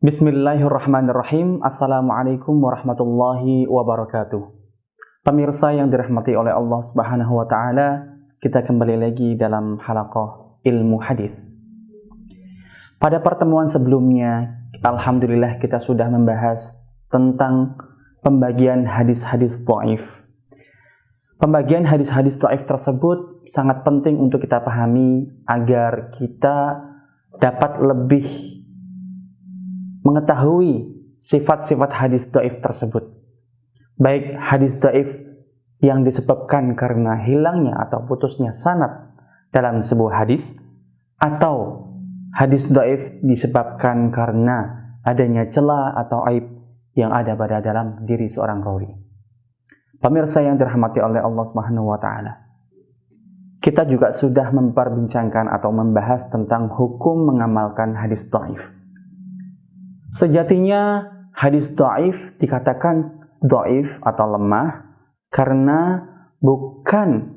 Bismillahirrahmanirrahim. Assalamualaikum warahmatullahi wabarakatuh. Pemirsa yang dirahmati oleh Allah Subhanahu wa taala, kita kembali lagi dalam halaqah ilmu hadis. Pada pertemuan sebelumnya, alhamdulillah kita sudah membahas tentang pembagian hadis-hadis dhaif. Pembagian hadis-hadis dhaif tersebut sangat penting untuk kita pahami agar kita dapat lebih mengetahui sifat-sifat hadis dhaif tersebut. Baik hadis dhaif yang disebabkan karena hilangnya atau putusnya sanad dalam sebuah hadis, atau hadis dhaif disebabkan karena adanya celah atau aib yang ada pada dalam diri seorang rawi. Pemirsa yang dirahmati oleh Allah Subhanahu wa taala, kita juga sudah memperbincangkan atau membahas tentang hukum mengamalkan hadis dhaif. Sejatinya hadis dhaif dikatakan dhaif atau lemah karena bukan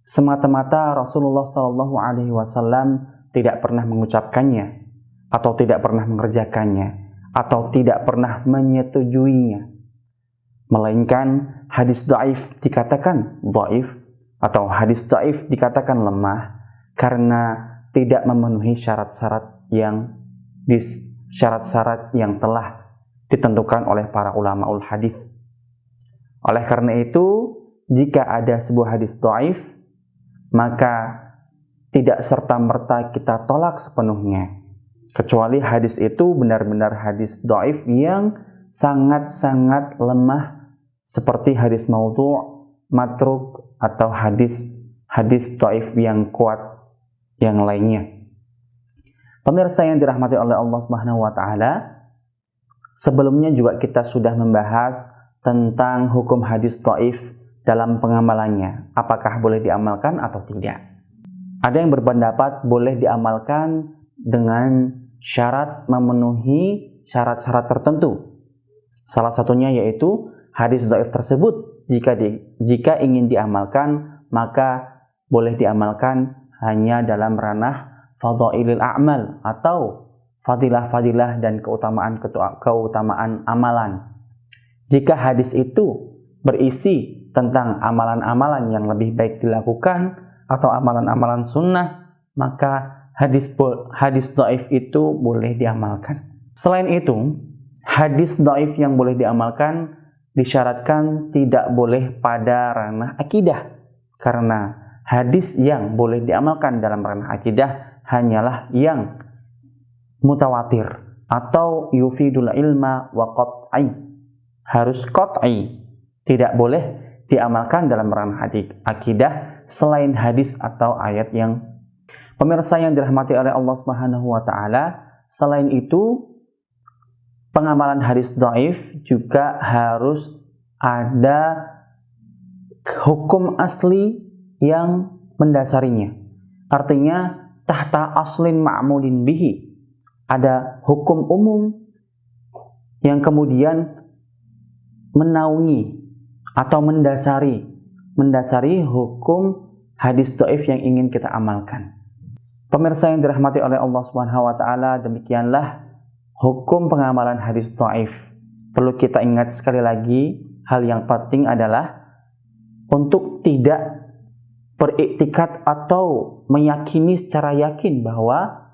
semata-mata Rasulullah SAW tidak pernah mengucapkannya, atau tidak pernah mengerjakannya, atau tidak pernah menyetujuinya. Melainkan hadis dhaif dikatakan dhaif atau hadis dhaif dikatakan lemah karena tidak memenuhi syarat-syarat yang telah ditentukan oleh para ulamaul hadis. Oleh karena itu, jika ada sebuah hadis dhaif, maka tidak serta-merta kita tolak sepenuhnya, kecuali hadis itu benar-benar hadis dhaif yang sangat-sangat lemah, seperti hadis maudhu', matruk, atau hadis dhaif yang kuat yang lainnya. Pemirsa yang dirahmati oleh Allah Subhanahu wa taala, sebelumnya juga kita sudah membahas tentang hukum hadis dhaif dalam pengamalannya. Apakah boleh diamalkan atau tidak? Ada yang berpendapat boleh diamalkan dengan syarat memenuhi syarat-syarat tertentu. Salah satunya yaitu hadis dhaif tersebut jika ingin diamalkan, maka boleh diamalkan hanya dalam ranah fadhailil a'mal atau fadilah-fadilah dan keutamaan amalan. Jika hadis itu berisi tentang amalan-amalan yang lebih baik dilakukan atau amalan-amalan sunnah, maka hadis dhaif itu boleh diamalkan. Selain itu, hadis dhaif yang boleh diamalkan disyaratkan tidak boleh pada ranah akidah, karena hadis yang boleh diamalkan dalam ranah akidah hanyalah yang mutawatir atau yufidul ilma wa qat'i, harus qat'i, tidak boleh diamalkan dalam ranah akidah selain hadis atau ayat yang. Pemirsa yang dirahmati oleh Allah Subhanahu wa taala, selain itu pengamalan hadis dhaif juga harus ada hukum asli yang mendasarinya. Artinya tahta aslin ma'mulin bihi, ada hukum umum yang kemudian menaungi atau mendasari hukum hadis dhaif yang ingin kita amalkan. Pemirsa yang dirahmati oleh Allah Subhanahu wa taala, demikianlah hukum pengamalan hadis dhaif. Perlu kita ingat sekali lagi, hal yang penting adalah untuk tidak beriktikad atau meyakini secara yakin bahwa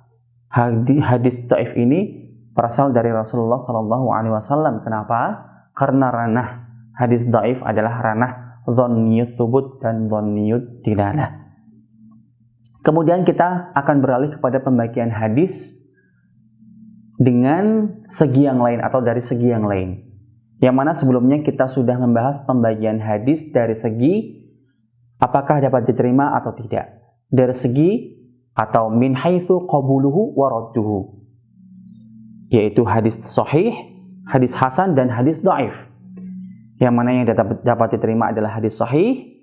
hadis dhaif ini berasal dari Rasulullah SAW. Kenapa? Karena ranah hadis dhaif adalah ranah dhanniyut thubut dan dhanniyut dilalah. Kemudian kita akan beralih kepada pembagian hadis dengan segi yang lain atau dari segi yang lain. Yang mana sebelumnya kita sudah membahas pembagian hadis dari segi apakah dapat diterima atau tidak, dari segi atau min haitsu qabuluhu wa radduhu, yaitu hadis sahih, hadis hasan, dan hadis dhaif. Yang mana yang dapat diterima adalah hadis sahih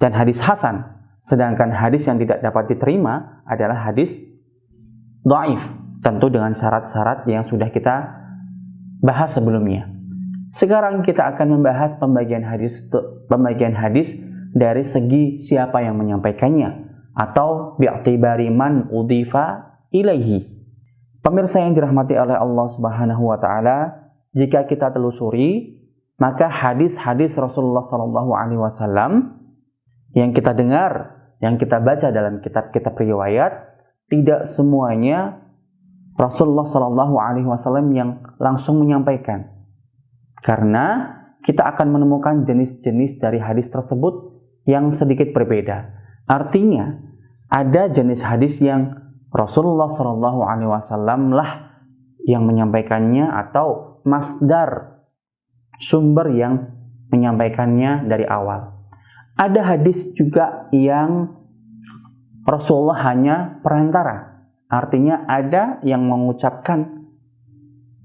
dan hadis hasan, sedangkan hadis yang tidak dapat diterima adalah hadis dhaif, tentu dengan syarat-syarat yang sudah kita bahas sebelumnya. Sekarang kita akan membahas pembagian hadis dari segi siapa yang menyampaikannya, atau bi'tibari man udhifa ilaihi. Pemirsa yang dirahmati oleh Allah Subhanahu wa taala, jika kita telusuri, maka hadis-hadis Rasulullah sallallahu alaihi wasallam yang kita dengar, yang kita baca dalam kitab-kitab riwayat, tidak semuanya Rasulullah sallallahu alaihi wasallam yang langsung menyampaikan. Karena kita akan menemukan jenis-jenis dari hadis tersebut yang sedikit berbeda. Artinya, ada jenis hadis yang Rasulullah sallallahu alaihi wasallam lah yang menyampaikannya atau masdar, sumber yang menyampaikannya dari awal. Ada hadis juga yang Rasulullah hanya perantara. Artinya ada yang mengucapkan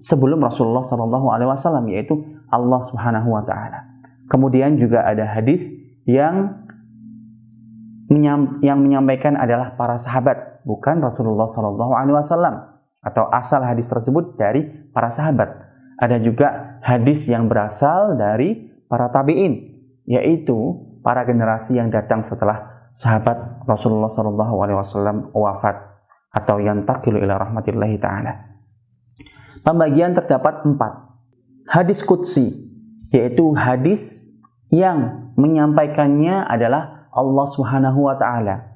sebelum Rasulullah sallallahu alaihi wasallam, yaitu Allah Subhanahu wa taala. Kemudian juga ada hadis yang menyampaikan adalah para sahabat, bukan Rasulullah sallallahu alaihi wasallam, atau asal hadis tersebut dari para sahabat. Ada juga hadis yang berasal dari para tabi'in, yaitu para generasi yang datang setelah sahabat Rasulullah sallallahu alaihi wasallam wafat atau yantaqilu ila rahmatillahi taala. Pembagian terdapat 4. Hadis qudsi, yaitu hadis yang menyampaikannya adalah Allah Subhanahu wa taala.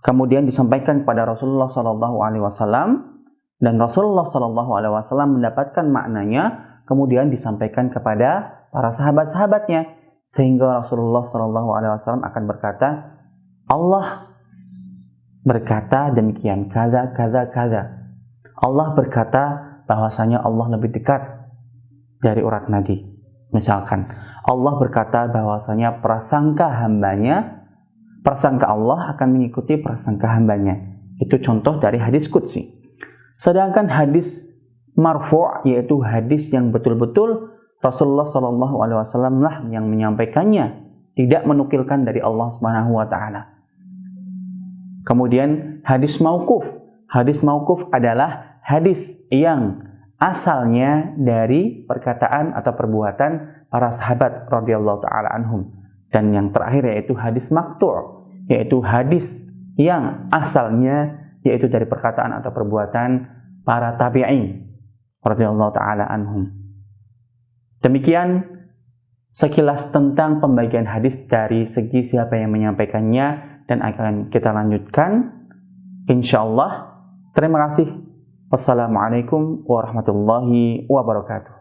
Kemudian disampaikan kepada Rasulullah sallallahu alaihi wasallam dan Rasulullah sallallahu alaihi wasallam mendapatkan maknanya, kemudian disampaikan kepada para sahabat-sahabatnya, sehingga Rasulullah sallallahu alaihi wasallam akan berkata, Allah berkata demikian, kada. Allah berkata bahwasanya Allah lebih dekat dari urat nadi. Misalkan, Allah berkata bahwasanya prasangka Allah akan mengikuti prasangka hambanya. Itu contoh dari hadis qudsi. Sedangkan hadis marfu', yaitu hadis yang betul-betul Rasulullah sallallahu alaihi wasallam lah yang menyampaikannya, tidak menukilkan dari Allah Subhanahu wa taala. Kemudian hadis mauquf. Hadis mauquf adalah hadis yang asalnya dari perkataan atau perbuatan para sahabat radhiyallahu taala anhum. Dan yang terakhir yaitu hadis maqtu', yaitu hadis yang asalnya yaitu dari perkataan atau perbuatan para tabi'in radhiyallahu taala anhum. Demikian sekilas tentang pembagian hadis dari segi siapa yang menyampaikannya, dan akan kita lanjutkan insyaallah. Terima kasih. Wassalamualaikum warahmatullahi wabarakatuh.